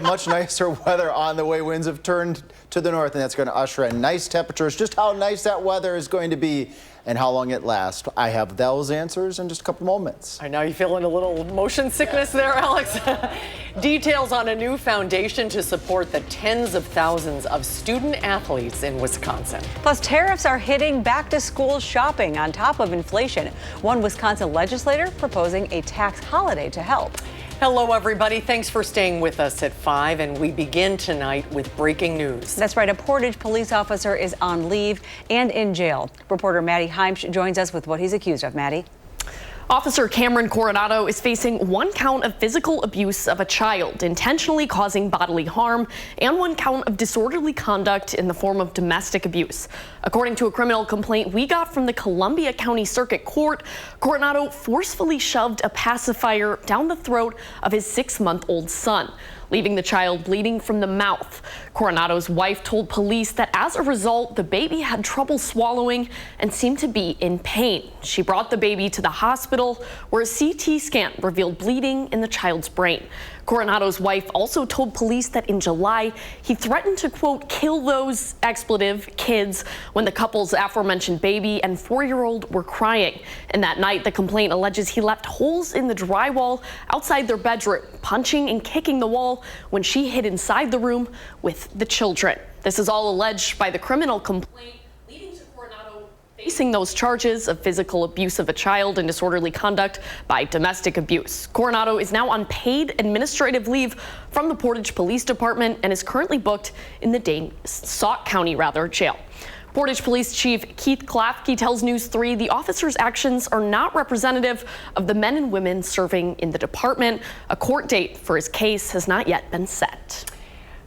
Much nicer weather on the way. Winds have turned to the north, and that's going to usher in nice temperatures. Just how nice that weather is going to be and how long it lasts, I have those answers in just a couple moments. I know you're feeling a little motion sickness there, Alex. Details on a new foundation to support the tens of thousands of student athletes in Wisconsin. Plus, tariffs are hitting back-to-school shopping on top of inflation. One Wisconsin legislator proposing a tax holiday to help. Hello, everybody. Thanks for staying with us at 5, and we begin tonight with breaking news. That's right. A Portage police officer is on leave and in jail. Reporter Maddie Heimsch joins us with what he's accused of. Maddie. Officer Cameron Coronado is facing one count of physical abuse of a child, intentionally causing bodily harm, and one count of disorderly conduct in the form of domestic abuse. According to a criminal complaint we got from the Columbia County Circuit Court, Coronado forcefully shoved a pacifier down the throat of his 6-month-old son, leaving the child bleeding from the mouth. Coronado's wife told police that as a result, the baby had trouble swallowing and seemed to be in pain. She brought the baby to the hospital, where a CT scan revealed bleeding in the child's brain. Coronado's wife also told police that in July, he threatened to, quote, kill those expletive kids when the couple's aforementioned baby and 4-year-old were crying. And that night, the complaint alleges he left holes in the drywall outside their bedroom, punching and kicking the wall when she hid inside the room with the children. This is all alleged by the criminal complaint, leading to Coronado facing those charges of physical abuse of a child and disorderly conduct by domestic abuse. Coronado is now on paid administrative leave from the Portage Police Department and is currently booked in the Sauk County jail. Portage Police Chief Keith Klafke tells News 3 the officer's actions are not representative of the men and women serving in the department. A court date for his case has not yet been set.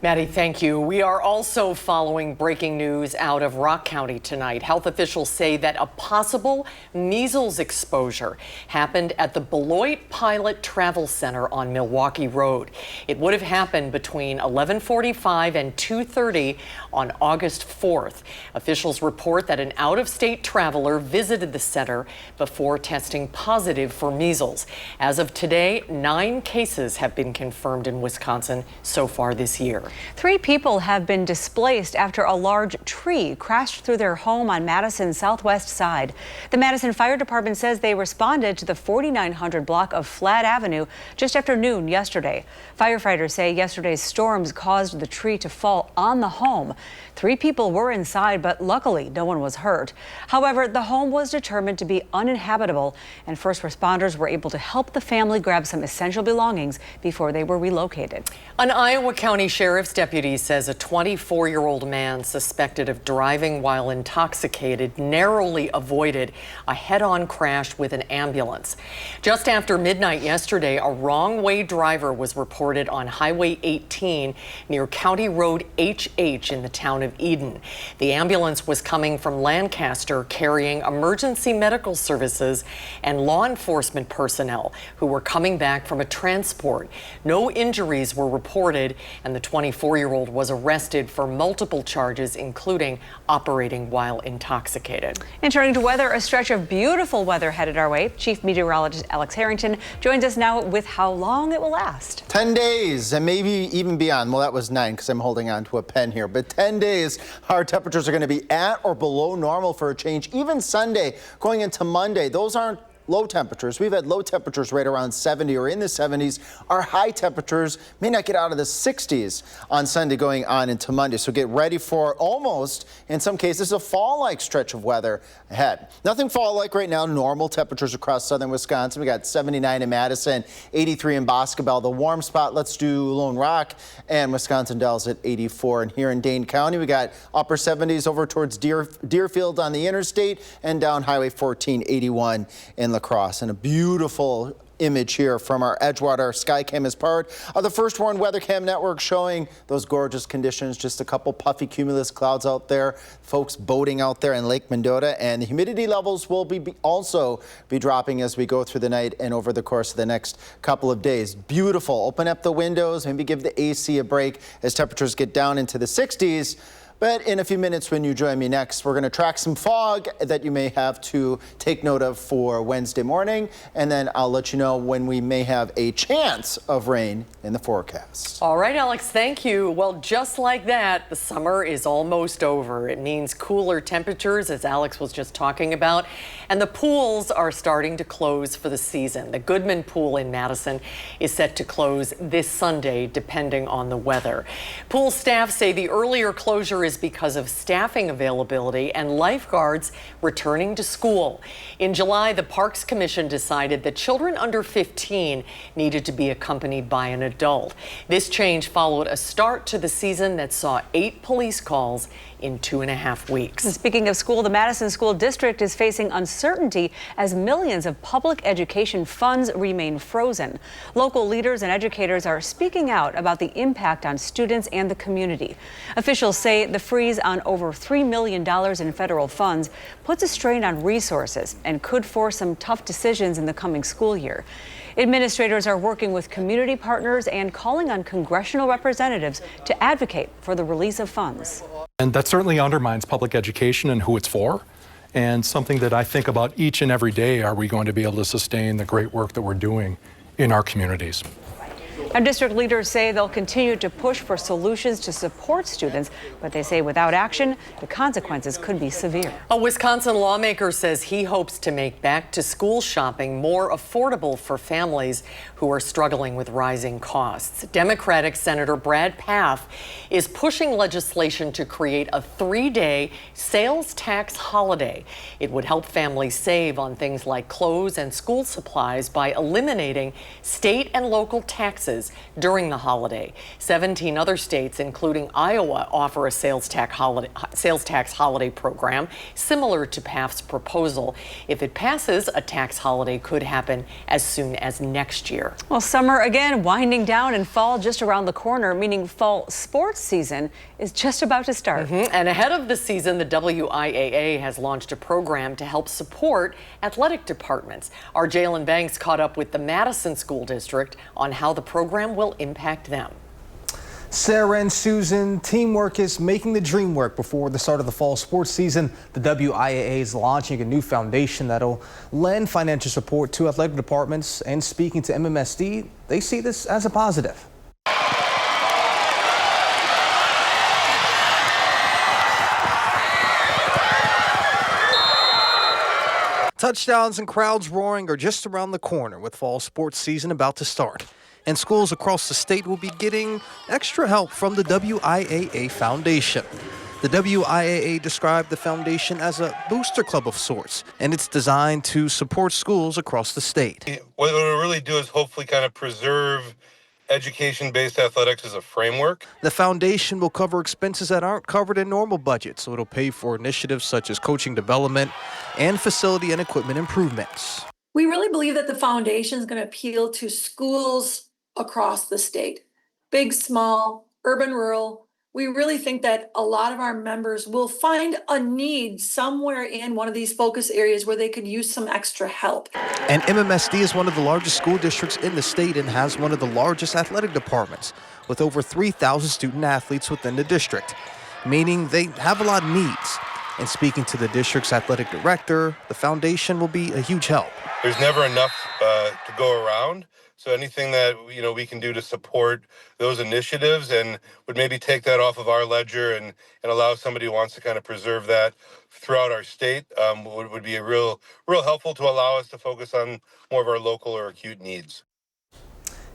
Maddie, thank you. We are also following breaking news out of Rock County tonight. Health officials say that a possible measles exposure happened at the Beloit Pilot Travel Center on Milwaukee Road. It would have happened between 11:45 and 2:30 on August 4th. Officials report that an out-of-state traveler visited the center before testing positive for measles. As of today, 9 cases have been confirmed in Wisconsin so far this year. 3 people have been displaced after a large tree crashed through their home on Madison's southwest side. The Madison Fire Department says they responded to the 4900 block of Flat Avenue just after noon yesterday. Firefighters say yesterday's storms caused the tree to fall on the home. 3 people were inside, but luckily no one was hurt. However, the home was determined to be uninhabitable, and first responders were able to help the family grab some essential belongings before they were relocated. An Iowa County Sheriff's deputy says a 24-year-old man suspected of driving while intoxicated narrowly avoided a head-on crash with an ambulance. Just after midnight yesterday, a wrong-way driver was reported on Highway 18 near County Road HH in the town of Eden. The ambulance was coming from Lancaster carrying emergency medical services and law enforcement personnel who were coming back from a transport. No injuries were reported, and the 24-year-old was arrested for multiple charges, including operating while intoxicated. And turning to weather, a stretch of beautiful weather headed our way. Chief Meteorologist Alex Harrington joins us now with how long it will last. 10 days and maybe even beyond. Well, that was 9 because I'm holding on to a pen here. But 10 days, our temperatures are going to be at or below normal for a change. Even Sunday going into Monday, those aren't low temperatures. We've had low temperatures right around 70 or in the 70s. Our high temperatures may not get out of the 60s on Sunday going on into Monday. So get ready for almost, in some cases, a fall-like stretch of weather ahead. Nothing fall-like right now. Normal temperatures across southern Wisconsin. We got 79 in Madison, 83 in Boscobel. The warm spot, let's do Lone Rock and Wisconsin Dells at 84. And here in Dane County, we got upper 70s over towards Deerfield on the interstate and down Highway 14, 81 in La Crosse. And a beautiful image here from our Edgewater Skycam as part of the First Warn Weather Cam Network, showing those gorgeous conditions. Just a couple puffy cumulus clouds out there, folks boating out there in Lake Mendota, and the humidity levels will also be dropping as we go through the night and over the course of the next couple of days. Beautiful. Open up the windows, maybe give the AC a break as temperatures get down into the 60s. But in a few minutes when you join me next, we're going to track some fog that you may have to take note of for Wednesday morning. And then I'll let you know when we may have a chance of rain in the forecast. All right, Alex, thank you. Well, just like that, the summer is almost over. It means cooler temperatures, as Alex was just talking about, and the pools are starting to close for the season. The Goodman Pool in Madison is set to close this Sunday, depending on the weather. Pool staff say the earlier closure is because of staffing availability and lifeguards returning to school. In July, the Parks Commission decided that children under 15 needed to be accompanied by an adult. This change followed a start to the season that saw 8 police calls in 2.5 weeks. Speaking of school, the Madison School District is facing uncertainty as millions of public education funds remain frozen. Local leaders and educators are speaking out about the impact on students and the community. Officials say the freeze on over $3 million in federal funds puts a strain on resources and could force some tough decisions in the coming school year. Administrators are working with community partners and calling on congressional representatives to advocate for the release of funds. And that certainly undermines public education and who it's for, and something that I think about each and every day. Are we going to be able to sustain the great work that we're doing in our communities? And district leaders say they'll continue to push for solutions to support students, but they say without action, the consequences could be severe. A Wisconsin lawmaker says he hopes to make back-to-school shopping more affordable for families who are struggling with rising costs. Democratic Senator Brad Pfaff is pushing legislation to create a 3-day sales tax holiday. It would help families save on things like clothes and school supplies by eliminating state and local taxes during the holiday. 17 other states, including Iowa, offer a sales tax holiday program similar to Pfaff's proposal. If it passes, a tax holiday could happen as soon as next year. Well, summer again winding down and fall just around the corner, meaning fall sports season is just about to start. And ahead of the season, the WIAA has launched a program to help support athletic departments. Our Jalen Banks caught up with the Madison School District on how the program will impact them. Sarah and Susan, teamwork is making the dream work. Before the start of the fall sports season, the WIAA is launching a new foundation that'll lend financial support to athletic departments. And speaking to MMSD, they see this as a positive. Touchdowns and crowds roaring are just around the corner with fall sports season about to start. And schools across the state will be getting extra help from the WIAA Foundation. The WIAA described the foundation as a booster club of sorts, and it's designed to support schools across the state. What it'll really do is hopefully kind of preserve education-based athletics as a framework. The foundation will cover expenses that aren't covered in normal budgets, so it'll pay for initiatives such as coaching development and facility and equipment improvements. We really believe that the foundation is going to appeal to schools across the state, big, small, urban, rural. We really think that a lot of our members will find a need somewhere in one of these focus areas where they could use some extra help. And MMSD is one of the largest school districts in the state and has one of the largest athletic departments with over 3,000 student athletes within the district, meaning they have a lot of needs. And speaking to the district's athletic director, the foundation will be a huge help. There's never enough to go around. So anything that we can do to support those initiatives and would maybe take that off of our ledger and allow somebody who wants to kind of preserve that throughout our state would be a real helpful to allow us to focus on more of our local or acute needs.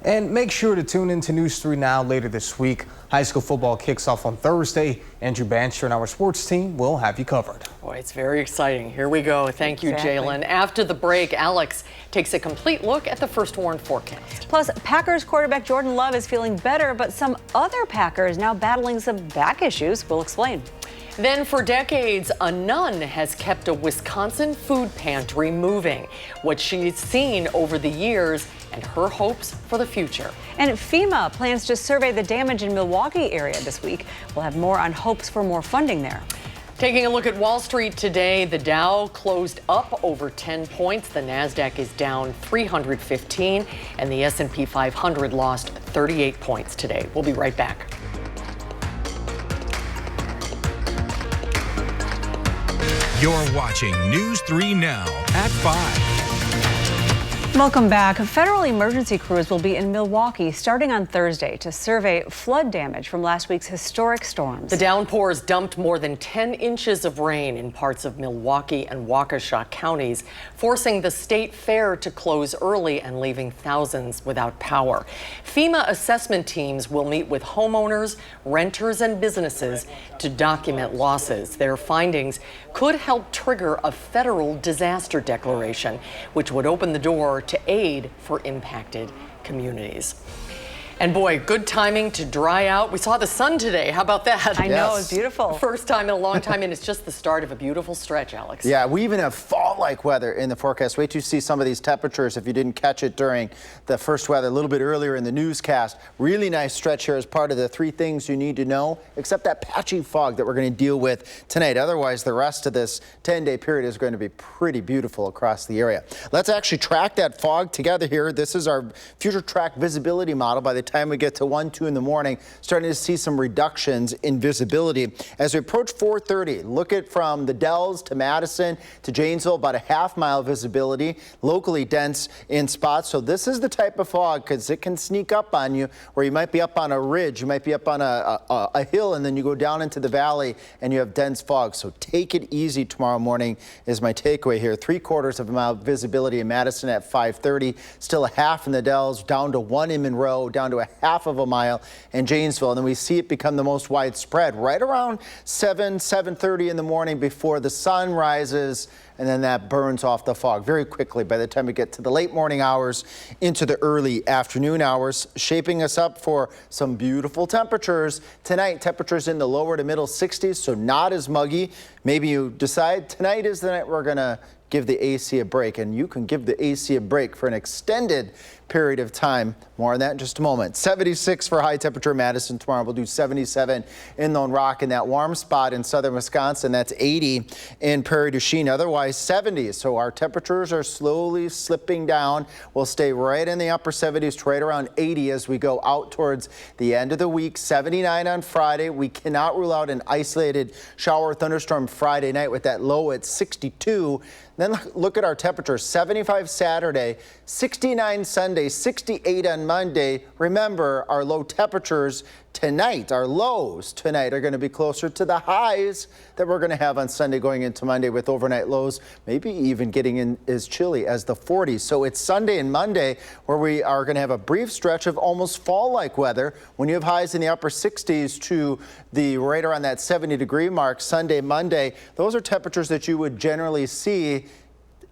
And make sure to tune into News 3 Now later this week. High school football kicks off on Thursday. Andrew Bancher and our sports team will have you covered. Boy, it's very exciting. Here we go. Thank you, Jalen. After the break, Alex takes a complete look at the first warn forecast. Plus, Packers quarterback Jordan Love is feeling better, but some other Packers now battling some back issues. We'll explain. Then for decades, a nun has kept a Wisconsin food pantry moving. What she's seen over the years and her hopes for the future. And FEMA plans to survey the damage in Milwaukee area this week. We'll have more on hopes for more funding there. Taking a look at Wall Street today, the Dow closed up over 10 points. The Nasdaq is down 315 and the S&P 500 lost 38 points today. We'll be right back. You're watching News 3 Now at 5. Welcome back. Federal emergency crews will be in Milwaukee starting on Thursday to survey flood damage from last week's historic storms. The downpours dumped more than 10 inches of rain in parts of Milwaukee and Waukesha counties, forcing the state fair to close early and leaving thousands without power. FEMA assessment teams will meet with homeowners, renters, and businesses to document losses. Their findings could help trigger a federal disaster declaration, which would open the door to aid for impacted communities. And boy, good timing to dry out. We saw the sun today. How about that? I know, it's beautiful. First time in a long time, and it's just the start of a beautiful stretch, Alex. Yeah, we even have fall-like weather in the forecast. Wait till you see some of these temperatures if you didn't catch it during the first weather a little bit earlier in the newscast. Really nice stretch here as part of the 3 things you need to know, except that patchy fog that we're going to deal with tonight. Otherwise, the rest of this 10-day period is going to be pretty beautiful across the area. Let's actually track that fog together here. This is our future track visibility model. By the time we get to 1, 2 in the morning, starting to see some reductions in visibility. As we approach 4:30, look at from the Dells to Madison to Janesville, about a half-mile visibility, locally dense in spots. So this is the type of fog, because it can sneak up on you, where you might be up on a ridge, you might be up on a hill, and then you go down into the valley and you have dense fog. So take it easy tomorrow morning is my takeaway here. 3/4 of a mile visibility in Madison at 5:30, still a half in the Dells, down to 1 in Monroe, down to a half of a mile in Janesville. And then we see it become the most widespread right around 7:30 in the morning before the sun rises, and then that burns off the fog very quickly by the time we get to the late morning hours into the early afternoon hours, shaping us up for some beautiful temperatures. Tonight, temperatures in the lower to middle 60s, so not as muggy. Maybe you decide tonight is the night we're going to give the AC a break, and you can give the AC a break for an extended period of time. More on that in just a moment. 76 for high temperature Madison tomorrow. We'll do 77 in Lone Rock in that warm spot in southern Wisconsin. That's 80 in Prairie du Chien. Otherwise 70. So our temperatures are slowly slipping down. We'll stay right in the upper 70s to right around 80 as we go out towards the end of the week. 79 on Friday. We cannot rule out an isolated shower or thunderstorm Friday night with that low at 62. Then look at our temperatures. 75 Saturday, 69 Sunday, 68 on Monday. Remember, our low temperatures tonight, our lows tonight are going to be closer to the highs that we're going to have on Sunday going into Monday, with overnight lows maybe even getting in as chilly as the 40s. So it's Sunday and Monday where we are going to have a brief stretch of almost fall-like weather when you have highs in the upper 60s to the right around that 70-degree mark. Sunday, Monday, those are temperatures that you would generally see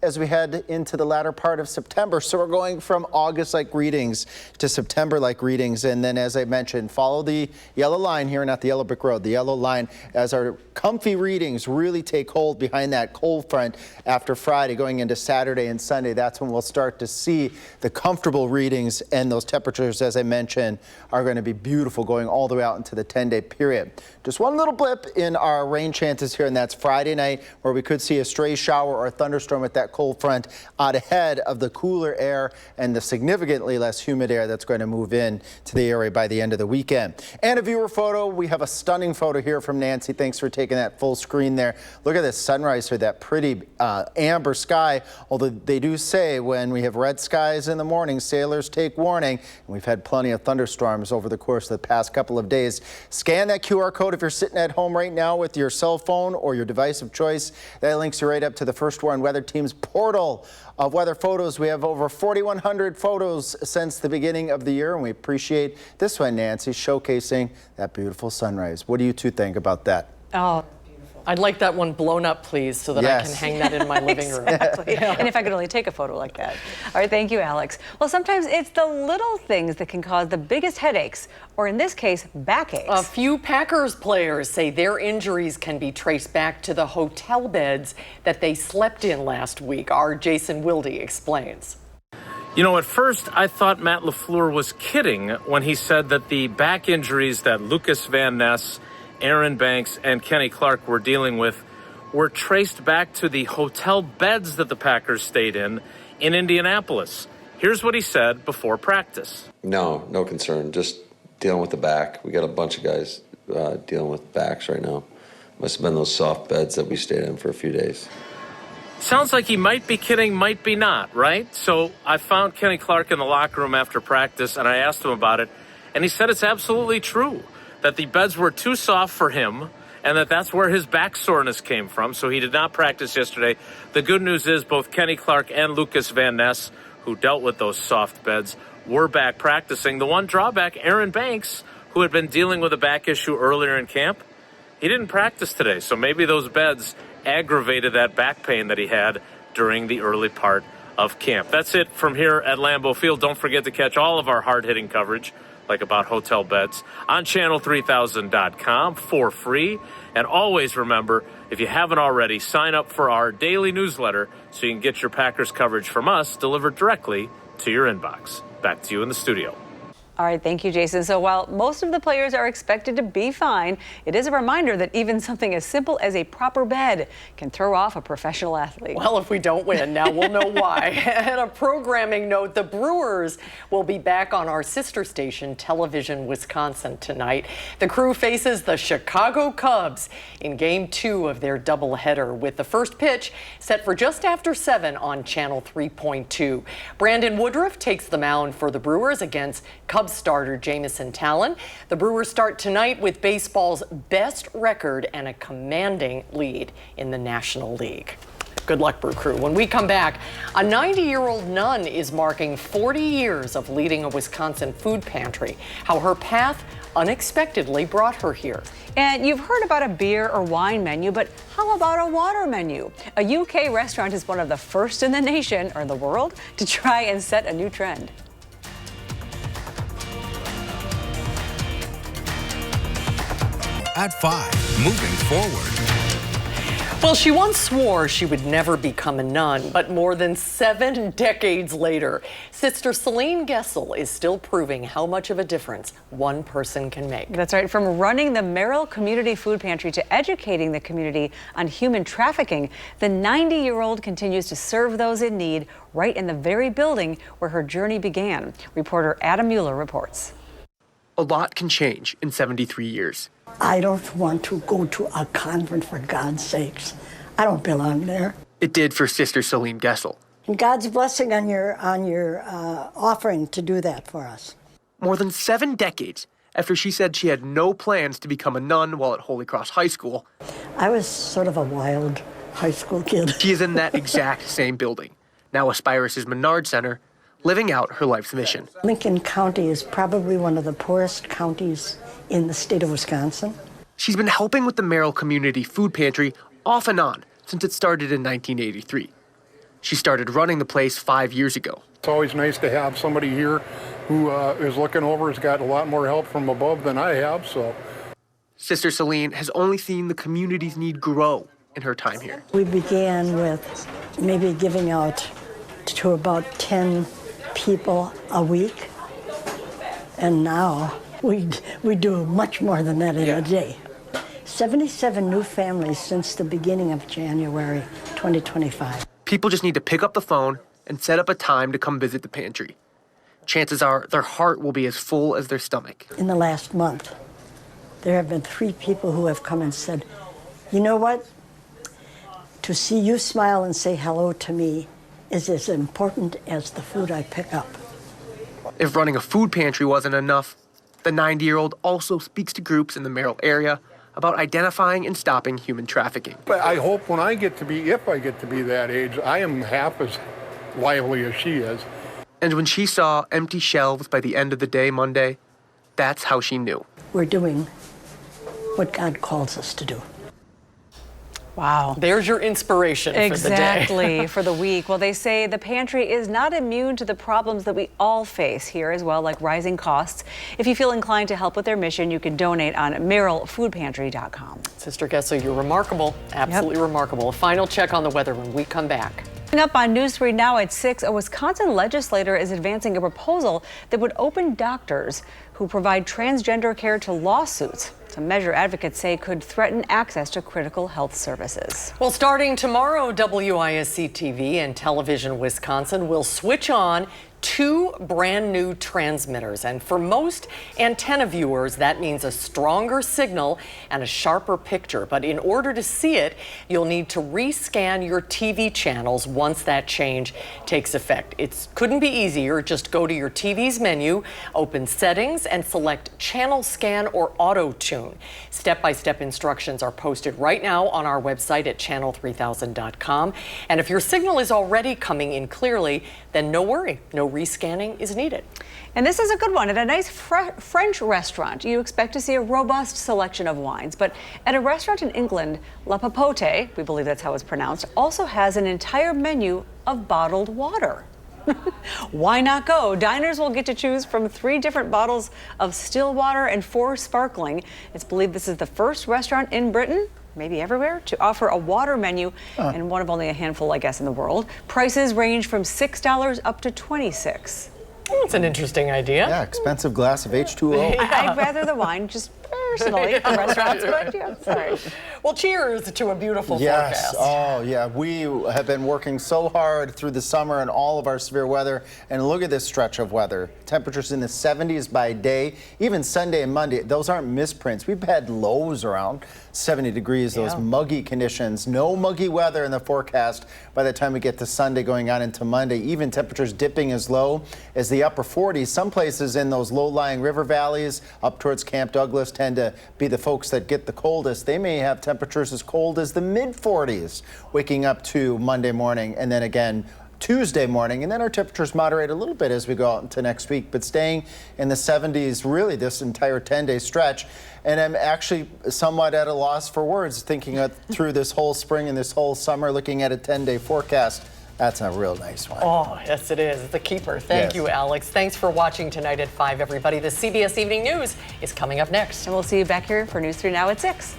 as we head into the latter part of September. So we're going from August-like readings to September-like readings. And then, as I mentioned, follow the yellow line here, not the yellow brick road, the yellow line, as our comfy readings really take hold behind that cold front after Friday going into Saturday and Sunday. That's when we'll start to see the comfortable readings, and those temperatures, as I mentioned, are going to be beautiful going all the way out into the 10-day period. Just one little blip in our rain chances here, and that's Friday night, where we could see a stray shower or a thunderstorm with that cold front out ahead of the cooler air and the significantly less humid air that's going to move in to the area by the end of the weekend. And a viewer photo. We have a stunning photo here from Nancy. Thanks for taking that full screen there. Look at this sunrise here, that pretty amber sky. Although they do say when we have red skies in the morning, sailors take warning. And we've had plenty of thunderstorms over the course of the past couple of days. Scan that QR code if you're sitting at home right now with your cell phone or your device of choice. That links you right up to the First Warn Weather Team's portal of weather photos. We have over 4,100 photos since the beginning of the year, and we appreciate this one, Nancy, showcasing that beautiful sunrise. What do you two think about that? Oh, I'd like that one blown up, please, so that I can hang that in my living room. exactly. And if I could only take a photo like that. All right, thank you, Alex. Well, sometimes it's the little things that can cause the biggest headaches, or in this case, backaches. A few Packers players say their injuries can be traced back to the hotel beds that they slept in last week. Our Jason Wilde explains. You know, at first, I thought Matt LaFleur was kidding when he said that the back injuries that Lucas Van Ness, Aaron Banks, and Kenny Clark were dealing with were traced back to the hotel beds that the Packers stayed in Indianapolis. Here's what he said before practice. No concern. Just dealing with the back. We got a bunch of guys dealing with backs right now. Must have been those soft beds that we stayed in for a few days. Sounds like he might be kidding, might be not, right? So I found Kenny Clark in the locker room after practice, and I asked him about it, and he said it's absolutely true, that the beds were too soft for him, and that's where his back soreness came from, so he did not practice yesterday. The good news is both Kenny Clark and Lucas Van Ness, who dealt with those soft beds, were back practicing. The one drawback, Aaron Banks, who had been dealing with a back issue earlier in camp, he didn't practice today, so maybe those beds aggravated that back pain that he had during the early part of camp. That's it from here at Lambeau Field. Don't forget to catch all of our hard-hitting coverage, like about hotel beds, on channel3000.com for free. And always remember, if you haven't already, sign up for our daily newsletter so you can get your Packers coverage from us delivered directly to your inbox. Back to you in the studio. All right, thank you, Jason. So while most of the players are expected to be fine, it is a reminder that even something as simple as a proper bed can throw off a professional athlete. Well, if we don't win, now we'll know why. And a programming note, the Brewers will be back on our sister station, Television Wisconsin, tonight. The crew faces the Chicago Cubs in Game 2 of their doubleheader, with the first pitch set for just after 7 on Channel 3.2. Brandon Woodruff takes the mound for the Brewers against Cubs starter Jamison Talon. The Brewers start tonight with baseball's best record and a commanding lead in the National League. Good luck, Brew Crew. When we come back, a 90-year-old nun is marking 40 years of leading a Wisconsin food pantry. How her path unexpectedly brought her here. And you've heard about a beer or wine menu, but how about a water menu? A UK restaurant is one of the first in the nation, or the world, to try and set a new trend. At 5, moving forward. Well, she once swore she would never become a nun, but more than 7 decades later, Sister Celine Gessel is still proving how much of a difference one person can make. That's right. From running the Merrill Community Food Pantry to educating the community on human trafficking, the 90-year-old continues to serve those in need right in the very building where her journey began. Reporter Adam Mueller reports. A lot can change in 73 years. I don't want to go to a convent, for God's sakes. I don't belong there. It did for Sister Celine Gessel. And God's blessing on your offering to do that for us. More than 7 decades after she said she had no plans to become a nun while at Holy Cross High School. I was sort of a wild high school kid. She is in that exact same building, now Aspirus' Menard Center, living out her life's mission. Lincoln County is probably one of the poorest counties in the state of Wisconsin. She's been helping with the Merrill Community Food Pantry off and on since it started in 1983. She started running the place 5 years ago. It's always nice to have somebody here who is looking over, has got a lot more help from above than I have, so. Sister Celine has only seen the community's need grow in her time here. We began with maybe giving out to about 10 people a week, and now we do much more than that in a day. 77 new families since the beginning of January 2025. People just need to pick up the phone and set up a time to come visit the pantry. Chances are their heart will be as full as their stomach. In the last month, there have been 3 people who have come and said, you know what? To see you smile and say hello to me is as important as the food I pick up. If running a food pantry wasn't enough, the 90-year-old also speaks to groups in the Merrill area about identifying and stopping human trafficking. But I hope when I get to be, if I get to be that age, I am half as lively as she is. And when she saw empty shelves by the end of the day Monday, that's how she knew. We're doing what God calls us to do. Wow. There's your inspiration for the day. Exactly, for the week. Well, they say the pantry is not immune to the problems that we all face here as well, like rising costs. If you feel inclined to help with their mission, you can donate on merrillfoodpantry.com. Sister Gessel, you're remarkable, absolutely remarkable. A final check on the weather when we come back. Up on News 3 now at 6, a Wisconsin legislator is advancing a proposal that would open doctors who provide transgender care to lawsuits. It's a measure advocates say could threaten access to critical health services. Well, starting tomorrow, WISC-TV and Television Wisconsin will switch on 2 brand new transmitters. And for most antenna viewers, that means a stronger signal and a sharper picture. But in order to see it, you'll need to rescan your TV channels once that change takes effect. It couldn't be easier. Just go to your TV's menu, open Settings, and select Channel Scan or Auto Tune. Step-by-step instructions are posted right now on our website at channel3000.com. And if your signal is already coming in clearly, then no worry, no rescanning is needed. And this is a good one. At a nice French restaurant, you expect to see a robust selection of wines. But at a restaurant in England, La Papote, we believe that's how it's pronounced, also has an entire menu of bottled water. Why not go? Diners will get to choose from 3 different bottles of still water and 4 sparkling. It's believed this is the first restaurant in Britain, maybe everywhere, to offer a water menu, and one of only a handful, I guess, in the world. Prices range from $6 up to $26. That's an interesting idea. Yeah, expensive glass of H2O. I'd rather the wine, just personally, for restaurants, but yeah, sorry. Well, cheers to a beautiful Yes. forecast. Oh, yeah. We have been working so hard through the summer and all of our severe weather. And look at this stretch of weather. Temperatures in the 70s by day, even Sunday and Monday. Those aren't misprints. We've had lows around 70 degrees, those muggy conditions. No muggy weather in the forecast by the time we get to Sunday going on into Monday. Even temperatures dipping as low as the upper 40s. Some places in those low-lying river valleys up towards Camp Douglas tend to be the folks that get the coldest. They may have temperatures as cold as the mid-40s waking up to Monday morning, and then again Tuesday morning, and then our temperatures moderate a little bit as we go out into next week, but staying in the 70s really this entire 10-day stretch. And I'm actually somewhat at a loss for words thinking through this whole spring and this whole summer, looking at a 10-day forecast. That's a real nice one. Oh, yes, it is. It's a keeper. Thank you, Alex. Thanks for watching tonight at 5, everybody. The CBS Evening News is coming up next. And we'll see you back here for News 3 Now at 6.